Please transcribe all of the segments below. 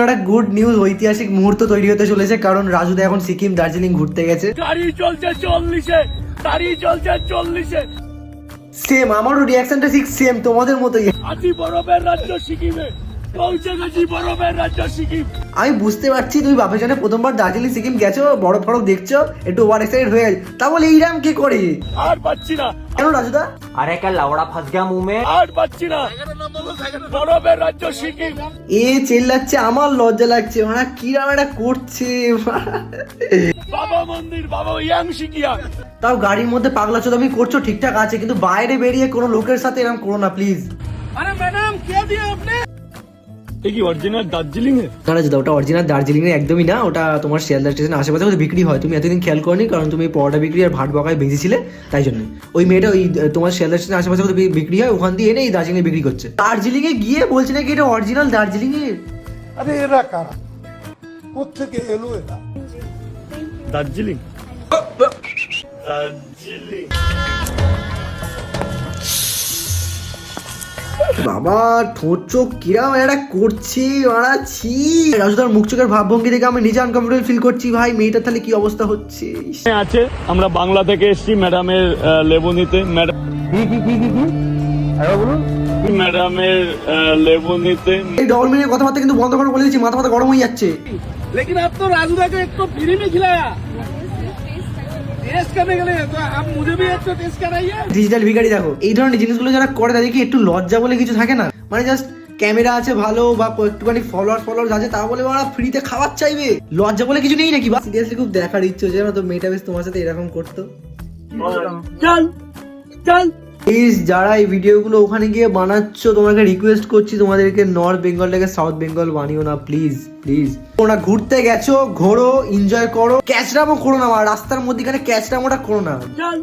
একটা good news, ঐতিহাসিক মুহূর্ত তৈরি হতে চলেছে, কারণ রাজুদা এখন সিকিম দার্জিলিং ঘুরতে গেছে। গাড়ি চলছে 40-এ, গাড়ি চলছে 40-এ। সেম, আমারও রিয়াকশনটা ঠিক সেম তোমাদের মতোই। আছি বরফের রাজ্য সিকিমে, পৌঁছে গেছি বরফের রাজ্য সিকিম। আমি বুঝতে পারছি তুমি বাপের জন্য প্রথমবার দার্জিলিং সিকিম গেছো, বড় ফরক দেখছো, একটু ওভার এক্সাইটেড হয়ে গেছে। তাহলে এইরাম কি করে? আর পাচ্ছি না। কেন রাজুদা? अरे क्या लवड़ा फंस गया मुंह में। আর পাচ্ছি না। বরফের রাজ্য সিকিম। এ চেল্লাচ্ছে, আমার লজ্জা লাগছে, মানে কিরাম এটা করছে। বাবা মন্দির, বাবা ইয়াং সিকিয়া। তাও গাড়ির মধ্যে পাগলা চোদামি করছো ঠিকঠাক আছে, কিন্তু বাইরে বেরিয়ে কোনো লোকের সাথে এরকম করো না প্লিজ। আরে ম্যাডাম কে দিয়ে আপনি? এই কি অরিজিনাল দার্জিলিং এ? না রাজুদা, ওটা অরিজিনাল দার্জিলিং এর একদমই না, ওটা তোমার শিয়ালদা স্টেশন আশেপাশে কোথাও বিক্রি হয়। তুমি এতদিন খেয়াল করনি, কারণ তুমি পরোটা বিক্রি আর ভাট বকায় বেঁচেছিলে, তাই জন্য। ওই মেয়েটা ওই তোমার শিয়ালদা স্টেশন আশেপাশে কোথাও বিক্রি হয়, ওখান দিয়ে এনে এই দার্জিলিং এ বিক্রি করছে। দার্জিলিং এ গিয়ে বলছে নাকি এটা অরিজিনাল দার্জিলিং এর। আরে এরা কারা, কোত্থেকে এলো এরা? দার্জিলিং। দার্জিলিং। বাবা ঠোঁট চোখ কিরাম একটা করছি, মারাচ্ছি। রাজুদার মুখ চোখের ভাবভঙ্গি দেখে আমি নিজে আনকমফোর্টেবল ফিল করছি। ভাই মেয়েটার তাহলে কি অবস্থা হচ্ছে? আছে, আমরা বাংলা থেকে এসেছি ম্যাডামের লেবু নিতে। ম্যাডাম ম্যাডামের লেবু নিতে। এই ডবল মিনিটের কথাবার্তা কিন্তু বন্ধ করে বলে দিচ্ছি, মাথা মাথা গরম হয়ে যাচ্ছে। लेकिन अब तो राजूदा को एक तो फ्री में खिलाया, टेस्ट करने के लिए, तो आप मुझे भी एक तो टेस्ट कराइए। ডিজিটাল ভিখারি দেখো, এই ধরনের জিনিসগুলো যারা করে তাদেরকে একটু লজ্জা বলে কিছু থাকে না? মানে জাস্ট ক্যামেরা আছে ভালো বা একটুখানি ফলোয়ার আছে, তা বলে ওরা ফ্রিতে খাবার চাইবে? লজ্জা বলে কিছু নেই নাকি? বা সিরিয়াসলি খুব দেখার ইচ্ছে হচ্ছে তো মেয়েটা বেশ তোমার সাথে এরকম করতো। चल चल। প্লিজ যারা এই ভিডিওগুলো ওখানে গিয়ে বানাচ্ছ, তোমাকে রিকোয়েস্ট করছি, তোমাদেরকে নর্থ বেঙ্গল থেকে সাউথ বেঙ্গল বানিও না প্লিজ প্লিজ। তোমরা ঘুরতে গেছো, ঘোরো, এনজয় করো, ক্যাচরামও করো না, রাস্তার মধ্যখানে ক্যাচরামোটা করো না। चल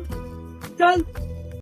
चल।